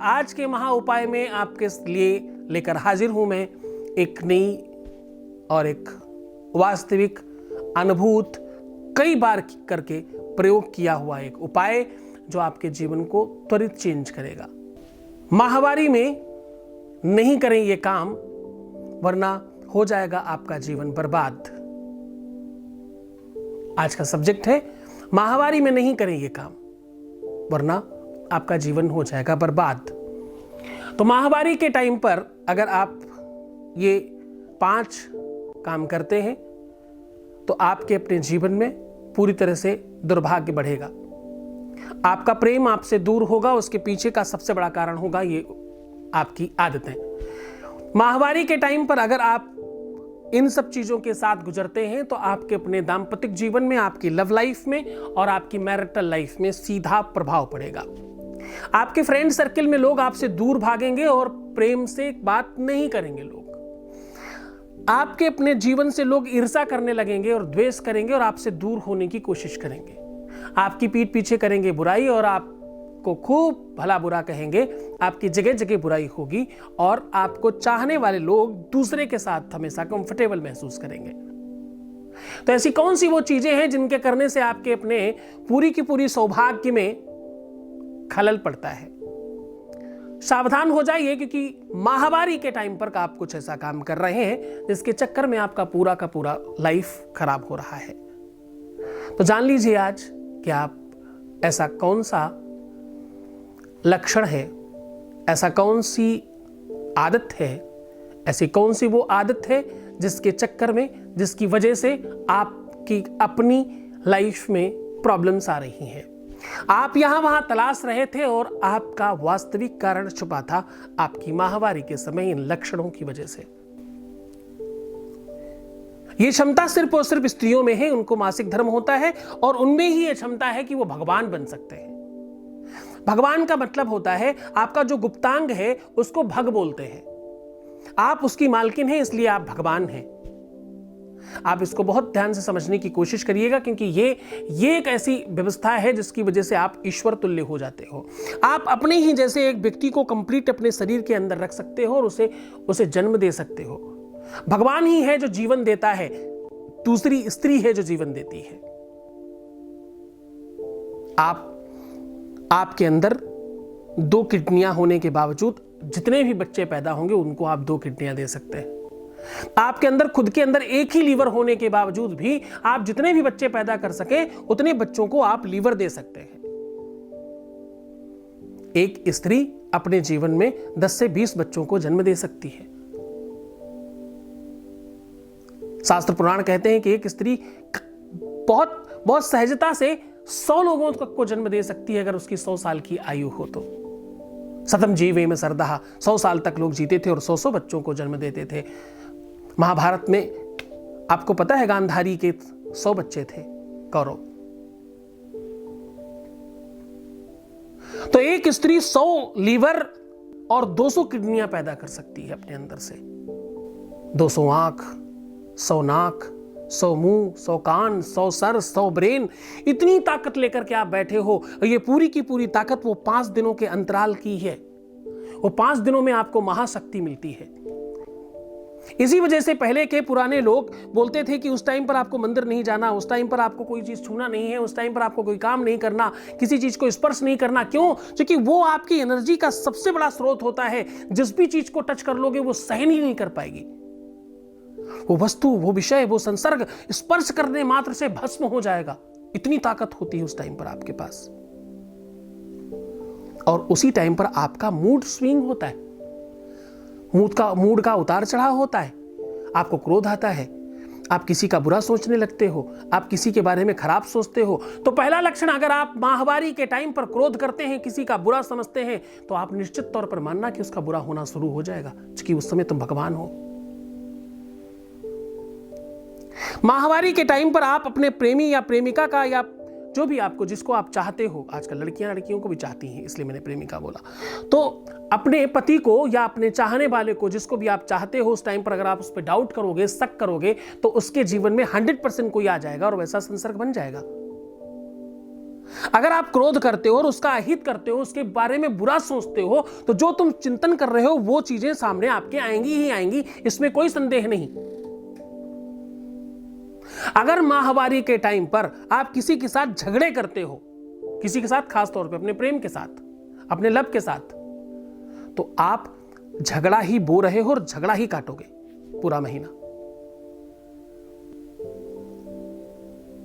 आज के महा उपाय में आपके लिए लेकर हाजिर हूं मैं एक नई और एक वास्तविक अनुभूत कई बार करके प्रयोग किया हुआ एक उपाय जो आपके जीवन को त्वरित चेंज करेगा। माहवारी में नहीं करें ये काम, वरना हो जाएगा आपका जीवन बर्बाद। आज का सब्जेक्ट है माहवारी में नहीं करें ये काम, वरना आपका जीवन हो जाएगा बर्बाद। तो माहवारी के टाइम पर अगर आप ये 5 काम करते हैं तो आपके अपने जीवन में पूरी तरह से दुर्भाग्य बढ़ेगा। आपका प्रेम आपसे दूर होगा, उसके पीछे का सबसे बड़ा कारण होगा ये आपकी आदतें। माहवारी के टाइम पर अगर आप इन सब चीजों के साथ गुजरते हैं तो आपके अपने दाम्पतिक जीवन में, आपकी लव लाइफ में और आपकी मैरिटल लाइफ में सीधा प्रभाव पड़ेगा। आपके फ्रेंड सर्किल में लोग आपसे दूर भागेंगे और प्रेम से बात नहीं करेंगे। लोग आपके अपने जीवन से लोग ईर्ष्या करने लगेंगे और द्वेष करेंगे और आपसे दूर होने की कोशिश करेंगे। आपकी पीठ पीछे करेंगे बुराई और आपको खूब भला बुरा कहेंगे। आपकी जगह जगह बुराई होगी और आपको चाहने वाले लोग दूसरे के साथ हमेशा कंफर्टेबल महसूस करेंगे। तो ऐसी कौन सी वो चीजें हैं जिनके करने से आपके अपने पूरी की पूरी सौभाग्य में खलल पड़ता है? सावधान हो जाइए, क्योंकि माहवारी के टाइम पर आप कुछ ऐसा काम कर रहे हैं जिसके चक्कर में आपका पूरा का पूरा लाइफ खराब हो रहा है। तो जान लीजिए आज कि आप ऐसा कौन सा लक्षण है, ऐसा कौन सी आदत है, ऐसी कौन सी वो आदत है जिसके चक्कर में, जिसकी वजह से आपकी अपनी लाइफ में प्रॉब्लम्स आ रही हैं। आप यहां वहां तलाश रहे थे और आपका वास्तविक कारण छुपा था आपकी माहवारी के समय इन लक्षणों की वजह से। ये क्षमता सिर्फ और सिर्फ स्त्रियों में है। उनको मासिक धर्म होता है और उनमें ही ये क्षमता है कि वो भगवान बन सकते हैं। भगवान का मतलब होता है आपका जो गुप्तांग है उसको भग बोलते हैं। आप उसकी मालकिन हैं, इसलिए आप भगवान हैं। आप इसको बहुत ध्यान से समझने की कोशिश करिएगा, क्योंकि ये एक ऐसी व्यवस्था है जिसकी वजह से आप ईश्वर तुल्य हो जाते हो। आप अपने ही जैसे एक व्यक्ति को कंप्लीट अपने शरीर के अंदर रख सकते हो और उसे जन्म दे सकते हो। भगवान ही है जो जीवन देता है, दूसरी स्त्री है जो जीवन देती है। आपके अंदर 2 किडनियां होने के बावजूद जितने भी बच्चे पैदा होंगे उनको आप 2 किडनियां दे सकते हैं। आपके अंदर खुद के अंदर एक ही लीवर होने के बावजूद भी आप जितने भी बच्चे पैदा कर सके उतने बच्चों को आप लीवर दे सकते हैं। एक स्त्री अपने जीवन में 10 से 20 बच्चों को जन्म दे सकती है। शास्त्र पुराण कहते हैं कि एक स्त्री बहुत सहजता से 100 लोगों को जन्म दे सकती है अगर उसकी 100 साल की आयु हो तो। सतम जीवे में सरदहा, 100 साल तक लोग जीते थे और 100 बच्चों को जन्म देते थे। महाभारत में आपको पता है गांधारी के 100 बच्चे थे कौरव। तो एक स्त्री 100 लीवर और 200 किडनियां पैदा कर सकती है अपने अंदर से। 200 आंख, 100 नाक, 100 मुंह, 100 कान, 100 सर, 100 ब्रेन। इतनी ताकत लेकर के आप बैठे हो और ये पूरी की पूरी ताकत वो 5 दिनों के अंतराल की है। वो 5 दिनों में आपको महाशक्ति मिलती है। इसी वजह से पहले के पुराने लोग बोलते थे कि उस टाइम पर आपको मंदिर नहीं जाना, उस टाइम पर आपको कोई चीज छूना नहीं है, उस टाइम पर आपको कोई काम नहीं करना, किसी चीज को स्पर्श नहीं करना। क्यों? क्योंकि वो आपकी एनर्जी का सबसे बड़ा स्रोत होता है। जिस भी चीज को टच कर लोगे वो सहन ही नहीं कर पाएगी। वो वस्तु, वो विषय, वो संसर्ग स्पर्श करने मात्र से भस्म हो जाएगा। इतनी ताकत होती है उस टाइम पर आपके पास। और उसी टाइम पर आपका मूड स्विंग होता है, मूड का उतार चढ़ाव होता है। आपको क्रोध आता है, आप किसी का बुरा सोचने लगते हो, आप किसी के बारे में खराब सोचते हो। तो पहला लक्षण, अगर आप माहवारी के टाइम पर क्रोध करते हैं, किसी का बुरा समझते हैं, तो आप निश्चित तौर पर मानना कि उसका बुरा होना शुरू हो जाएगा, क्योंकि उस समय तुम भगवान हो। माहवारी के टाइम पर आप अपने प्रेमी या प्रेमिका का, या जो भी आपको, जिसको आप चाहते हो, आजकल लड़कियों को भी चाहती हैं, इसलिए मैंने प्रेमिका बोला, तो अपने पति को या अपने चाहने वाले को, जिसको भी आप चाहते हो, उस टाइम पर अगर आप उस पर डाउट करोगे, शक करोगे, तो उसके जीवन में 100% कोई आ जाएगा और वैसा संसर्ग बन जाएगा। अगर आप क्रोध करते हो और उसका अहित करते हो, उसके बारे में बुरा सोचते हो, तो जो तुम चिंतन कर रहे हो वो चीजें सामने आपके आएंगी ही आएंगी, इसमें कोई संदेह नहीं। अगर माहवारी के टाइम पर आप किसी के साथ झगड़े करते हो, किसी के साथ, खास तौर पे अपने प्रेम के साथ, अपने लव के साथ, तो आप झगड़ा ही बो रहे हो और झगड़ा ही काटोगे पूरा महीना।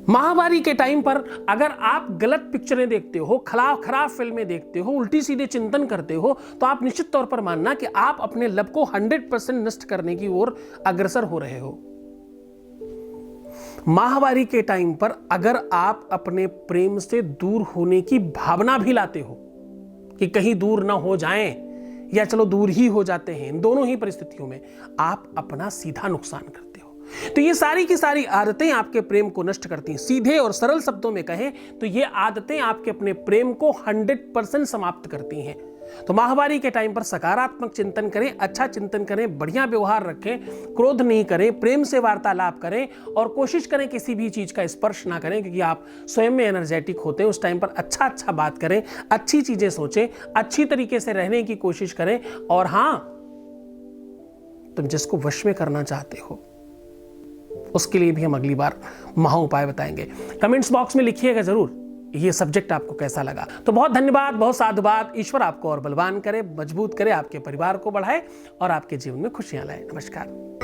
माहवारी के टाइम पर अगर आप गलत पिक्चरें देखते हो, खराब फिल्में देखते हो, उल्टी सीधे चिंतन करते हो, तो आप निश्चित तौर पर मानना कि आप अपने लव को 100% नष्ट करने की ओर अग्रसर हो रहे हो। माहवारी के टाइम पर अगर आप अपने प्रेम से दूर होने की भावना भी लाते हो कि कहीं दूर ना हो जाएं, या चलो दूर ही हो जाते हैं, इन दोनों ही परिस्थितियों में आप अपना सीधा नुकसान करते हो। तो ये सारी की सारी आदतें आपके प्रेम को नष्ट करती हैं। सीधे और सरल शब्दों में कहें तो ये आदतें आपके अपने प्रेम को 100% समाप्त करती हैं। तो माहवारी के टाइम पर सकारात्मक चिंतन करें, अच्छा चिंतन करें, बढ़िया व्यवहार रखें, क्रोध नहीं करें, प्रेम से वार्तालाप करें और कोशिश करें किसी भी चीज का स्पर्श ना करें, क्योंकि आप स्वयं में एनर्जेटिक होते हैं। उस टाइम पर अच्छा बात करें, अच्छी चीजें सोचें, अच्छी तरीके से रहने की कोशिश करें। और हां, तुम जिसको वश में करना चाहते हो उसके लिए भी हम अगली बार महा उपाय बताएंगे। कमेंट्स बॉक्स में लिखिएगा जरूर ये सब्जेक्ट आपको कैसा लगा। तो बहुत धन्यवाद, बहुत साधुवाद। ईश्वर आपको और बलवान करे, मजबूत करे, आपके परिवार को बढ़ाए और आपके जीवन में खुशियां लाए। नमस्कार।